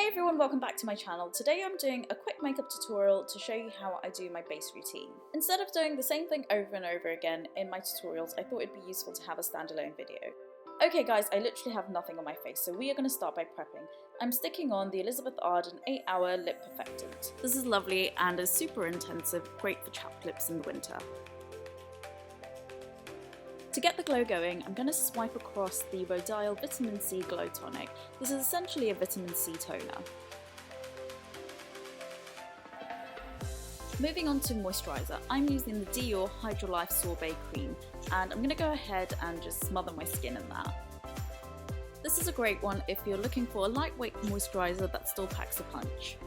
everyone, welcome back to my channel. Today I'm doing a quick makeup tutorial to show you how I do my base routine. Instead of doing the same thing over and over again in my tutorials, I thought it'd be useful to have a standalone video. Okay guys, I literally have nothing on my face, so we are going to start by prepping. I'm sticking on the Elizabeth Arden 8-Hour Lip Perfectant. This is lovely and is super intensive, great for chapped lips in the winter. To get the glow going, I'm going to swipe across the Rodial Vitamin C Glow Tonic. This is essentially a vitamin C toner. Moving on to moisturiser, I'm using the Dior Hydra Sorbet Creme, and I'm going to go ahead and just smother my skin in that. This is a great one if you're looking for a lightweight moisturiser that still packs a punch.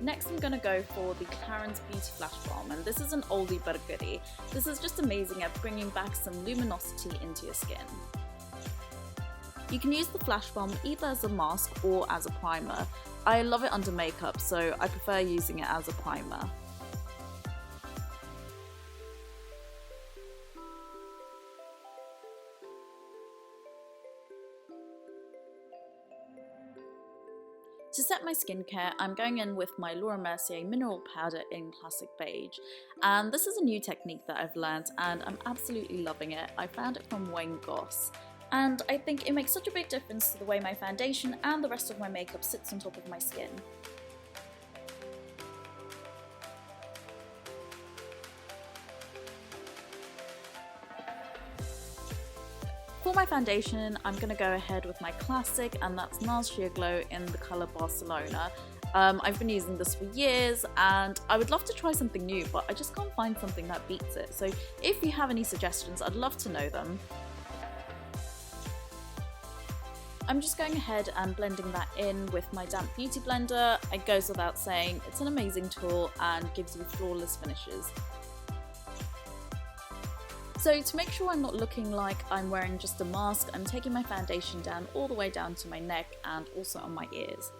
Next I'm going to go for the Clarins Beauty Flash Balm, and this is an oldie but a goodie. This is just amazing at bringing back some luminosity into your skin. You can use the Flash Balm either as a mask or as a primer. I love it under makeup, so I prefer using it as a primer. To set my skincare, I'm going in with my Mercier Mineral Powder in Classic Beige, and this is a new technique that I've learned and I'm absolutely loving it. I found it from Wayne Goss, and I think it makes such a big difference to the way my foundation and the rest of my makeup sits on top of my skin. For my foundation, I'm going to go ahead with my classic, and that's Nars Sheer Glow in the colour Barcelona. I've been using this for years and I would love to try something new, but I just can't find something that beats it. So if you have any suggestions, I'd love to know them. I'm just going ahead and blending that in with my damp beauty blender. It goes without saying, it's an amazing tool and gives you flawless finishes. So to make sure I'm not looking like I'm wearing just a mask, I'm taking my foundation down all the way down to my neck and also on my ears.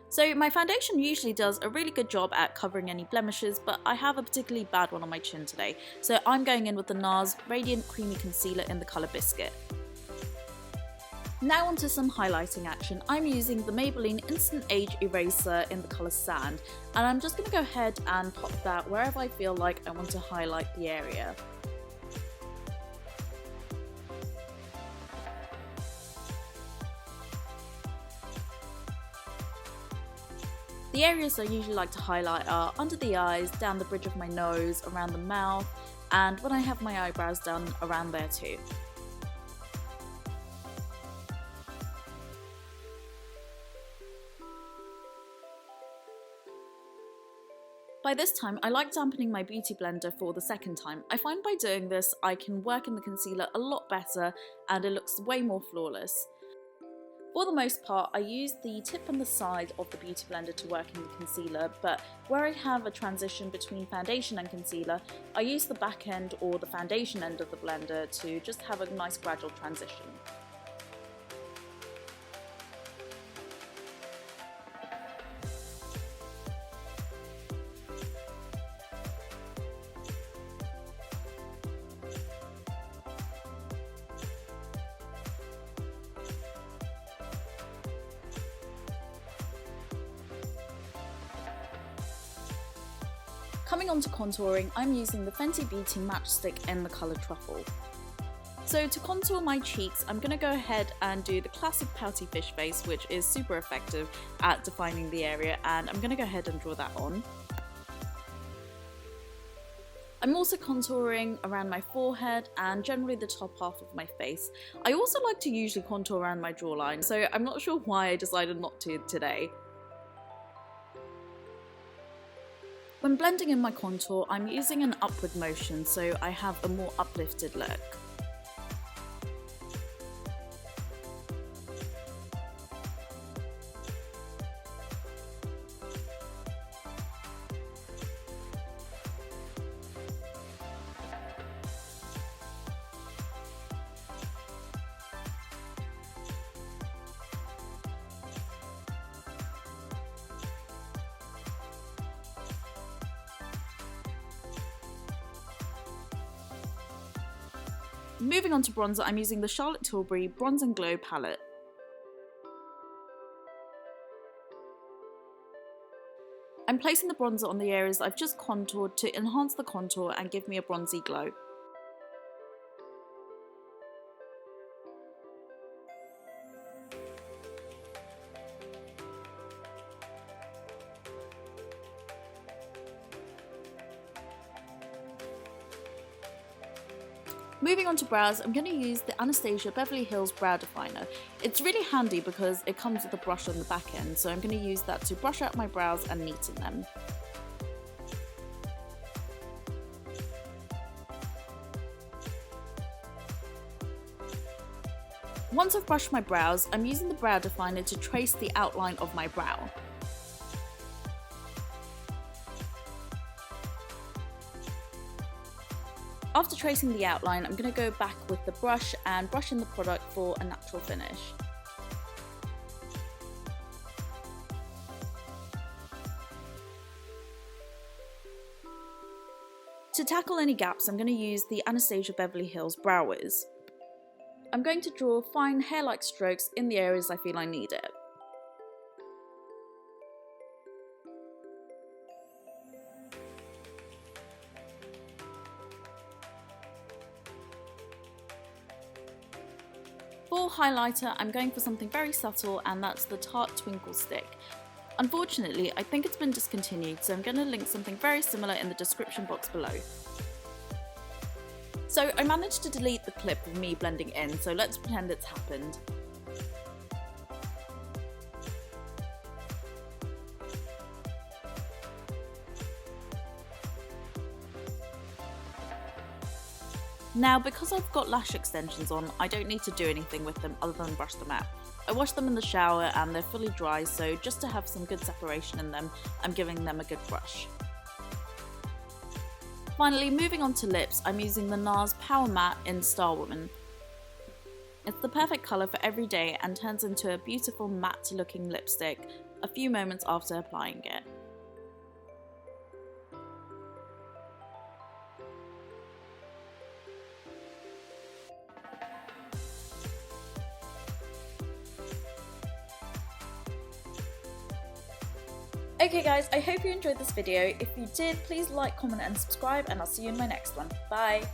So my foundation usually does a really good job at covering any blemishes, but I have a particularly bad one on my chin today. So I'm going in with the Nars Radiant Creamy Concealer in the colour Biscuit. Now onto some highlighting action. I'm using the Maybelline Instant Age Eraser in the colour Sand, and I'm just going to go ahead and pop that wherever I feel like I want to highlight the area. The areas I usually like to highlight are under the eyes, down the bridge of my nose, around the mouth, and when I have my eyebrows done, around there too. By this time, I like dampening my beauty blender for the second time. I find by doing this, I can work in the concealer a lot better and it looks way more flawless. For the most part, I use the tip and the side of the beauty blender to work in the concealer, but where I have a transition between foundation and concealer, I use the back end or the foundation end of the blender to just have a nice gradual transition. Coming on to contouring, I'm using the Fenty Beauty Matchstick in the colour Truffle. So to contour my cheeks, I'm going to go ahead and do the classic pouty fish face, which is super effective at defining the area, and I'm going to go ahead and draw that on. I'm also contouring around my forehead and generally the top half of my face. I also like to usually contour around my jawline, so I'm not sure why I decided not to today. When blending in my contour, I'm using an upward motion so I have a more uplifted look. Moving on to bronzer, I'm using the Charlotte Tilbury Bronze and Glow palette. I'm placing the bronzer on the areas I've just contoured to enhance the contour and give me a bronzy glow. Moving on to brows, I'm going to use the Anastasia Beverly Hills Brow Definer. It's really handy because it comes with a brush on the back end, so I'm going to use that to brush out my brows and neaten them. Once I've brushed my brows, I'm using the brow definer to trace the outline of my brow. After tracing the outline, I'm going to go back with the brush and brush in the product for a natural finish. To tackle any gaps, I'm going to use the Anastasia Beverly Hills Brow Wiz. I'm going to draw fine hair-like strokes in the areas I feel I need it. For highlighter, I'm going for something very subtle, and that's the Tarte Twinkle Stick. Unfortunately, I think it's been discontinued, so I'm going to link something very similar in the description box below. So I managed to delete the clip of me blending in, so let's pretend it's happened. Now, because I've got lash extensions on, I don't need to do anything with them other than brush them out. I washed them in the shower and they're fully dry, so just to have some good separation in them, I'm giving them a good brush. Finally, moving on to lips, I'm using the Nars Powermatte in Startwoman. It's the perfect colour for every day and turns into a beautiful matte looking lipstick a few moments after applying it. Okay guys, I hope you enjoyed this video. If you did, please like, comment and subscribe, and I'll see you in my next one. Bye!